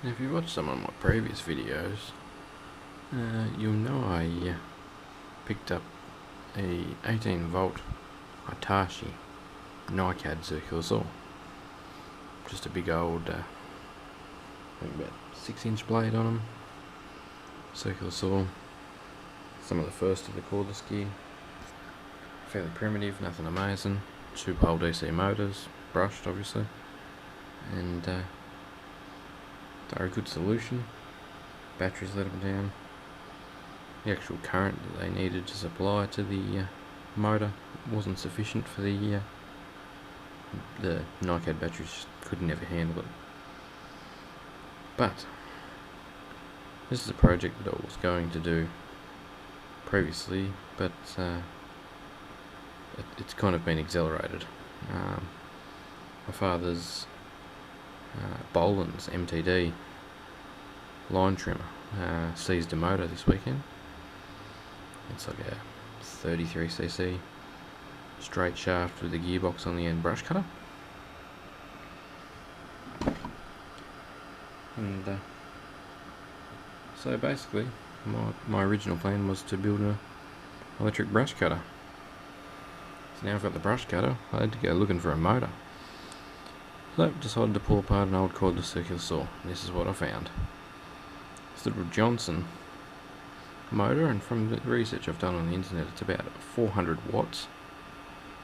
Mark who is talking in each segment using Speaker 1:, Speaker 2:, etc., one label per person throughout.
Speaker 1: Now, if you watched some of my previous videos, you'll know I picked up a 18 volt Hitachi NiCad circular saw. Just a big old, I think about 6-inch blade on them. Circular saw. Some of the first of the cordless gear. Fairly primitive, nothing amazing. 2-pole DC motors, brushed obviously, and they're a good solution. Batteries let them down. The actual current that they needed to supply to the motor wasn't sufficient for the NiCad batteries, just could never handle it. But this is a project that I was going to do previously, but it's kind of been accelerated. My father's Boland's MTD line trimmer seized a motor this weekend. It's like a 33cc straight shaft with a gearbox on the end brush cutter. And so basically my original plan was to build an electric brush cutter. So now I've got the brush cutter, I had to go looking for a motor. So I decided to pull apart an old cordless circular saw. This is what I found. This little Johnson motor, and from the research I've done on the internet, it's about 400 watts,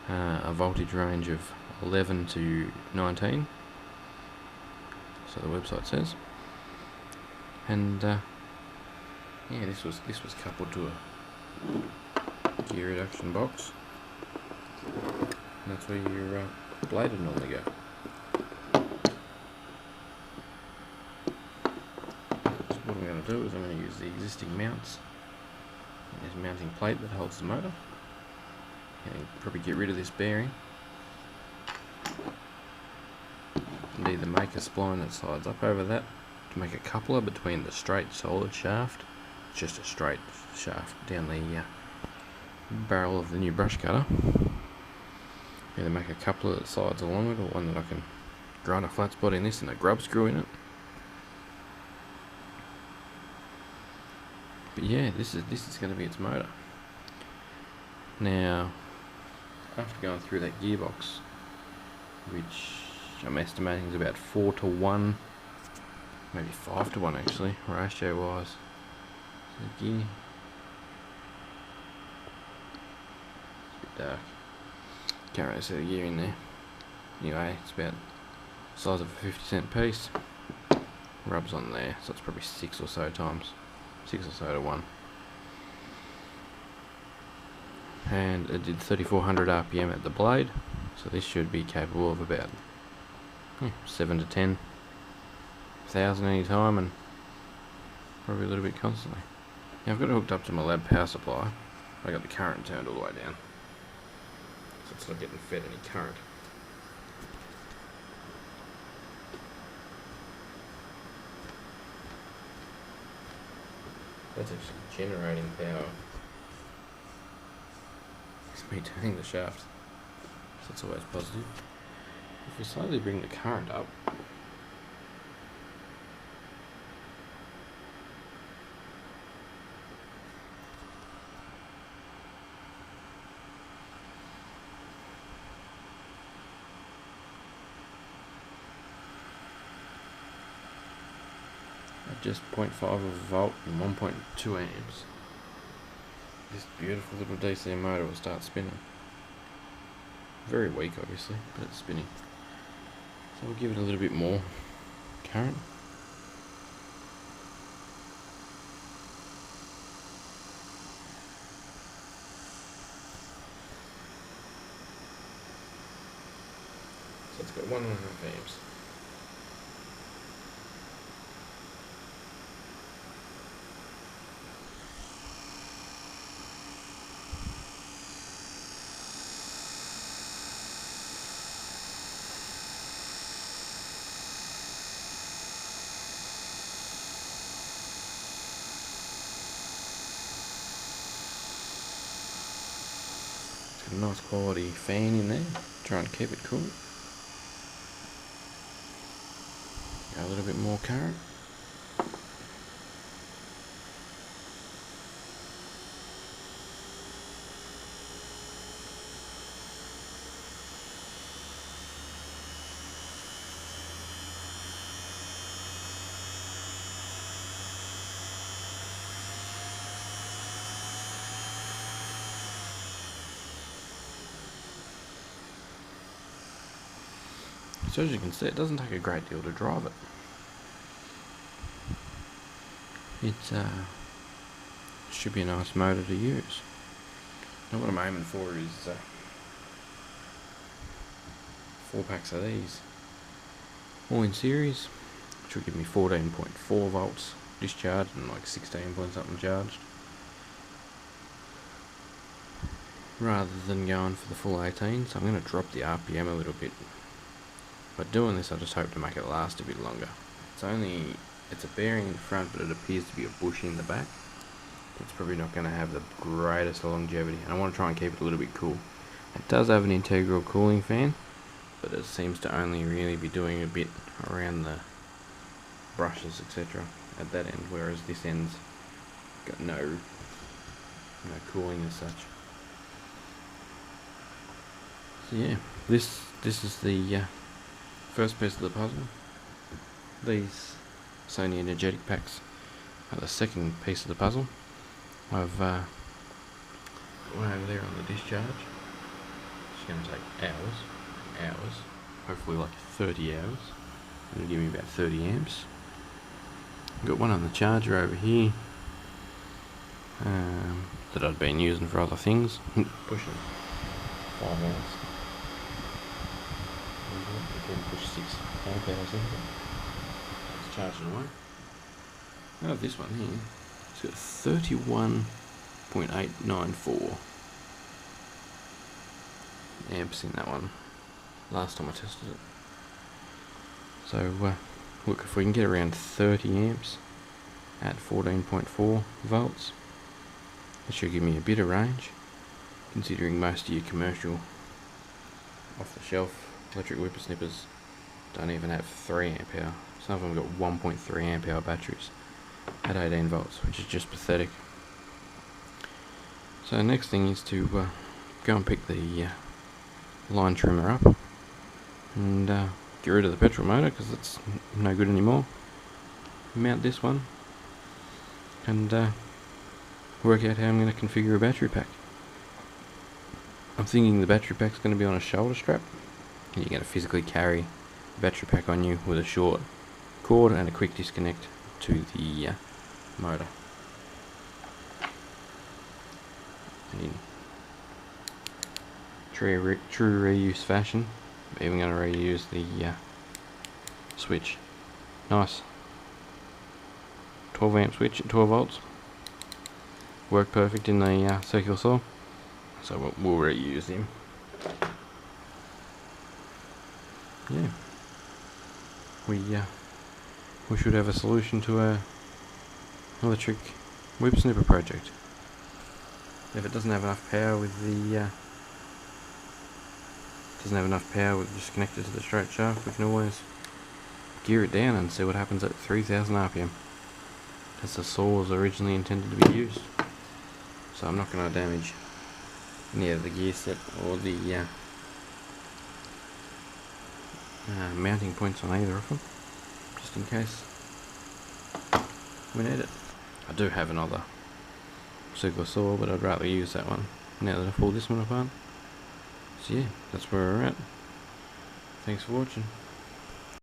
Speaker 1: a voltage range of 11 to 19, so the website says. And yeah, this was coupled to a gear reduction box, and that's where your blade would normally go. So what I'm going to do is I'm going to use the existing mounts. There's a mounting plate that holds the motor, and probably get rid of this bearing and either make a spline that slides up over that to make a coupler between the straight solid shaft, just a straight shaft down the barrel of the new brush cutter, either make a coupler that slides along it, or one that I can grind a flat spot in this and a grub screw in it. But yeah, this is going to be its motor. Now, after going through that gearbox, which I'm estimating is about 4 to 1, maybe 5 to 1 actually, ratio wise. So gear, it's a bit dark. Can't really see the gear in there. Anyway, it's about the size of a 50-cent piece. Rubs on there, so it's probably 6 or so to 1. And it did 3400 RPM at the blade, so this should be capable of about 7 to 10,000 any time, and probably a little bit constantly. Now I've got it hooked up to my lab power supply. I got the current turned all the way down, so it's not getting fed any current. That's actually generating power. It's me turning the shaft, so that's always positive. If we slowly bring the current up, at just 0.5 of a volt and 1.2 amps, this beautiful little DC motor will start spinning. Very weak obviously, but it's spinning. So we'll give it a little bit more current. So it's got 1.5 amps. Got a nice quality fan in there, try and keep it cool. Go a little bit more current. So as you can see, it doesn't take a great deal to drive it. It should be a nice motor to use. Now what I'm aiming for is 4 packs of these, all in series, which will give me 14.4 volts discharged and like 16 point something charged, rather than going for the full 18. So I'm going to drop the RPM a little bit. By doing this, I just hope to make it last a bit longer. It's a bearing in the front, but it appears to be a bush in the back. It's probably not going to have the greatest longevity, and I want to try and keep it a little bit cool. It does have an integral cooling fan, but it seems to only really be doing a bit around the brushes, etc. at that end, whereas this end's got no cooling as such. So yeah, this is the first piece of the puzzle. These Sony energetic packs are the second piece of the puzzle. I've got one over there on the discharge. It's going to take hours, hopefully like 30 hours. It'll give me about 30 amps. I've got one on the charger over here that I've been using for other things. Pushing 5 amps. You can push 6 amp hours into it. It's charging away. I have this one here. It's got 31.894 amps in that one. Last time I tested it. So look, if we can get around 30 amps at 14.4 volts, it should give me a bit of range, considering most of your commercial off-the-shelf electric whippersnippers don't even have 3 amp hour. Some of them got 1.3 amp hour batteries at 18 volts, which is just pathetic. So the next thing is to go and pick the line trimmer up and get rid of the petrol motor because it's no good anymore. Mount this one and work out how I'm going to configure a battery pack. I'm thinking the battery pack's going to be on a shoulder strap, and you're going to physically carry the battery pack on you with a short cord and a quick disconnect to the motor. And in true reuse fashion, I'm even going to reuse the switch. Nice 12 amp switch at 12 volts. Worked perfect in the circular saw, so we'll reuse him. Yeah, we should have a solution to our electric whip snipper project. If it doesn't have enough power with the just connected to the straight shaft, we can always gear it down and see what happens at 3000 RPM. As the saw was originally intended to be used. So I'm not going to damage any of the gear set or the mounting points on either of them, just in case we need it. I do have another circular saw, but I'd rather use that one now that I've pulled this one apart. So yeah, that's where we're at. Thanks for watching.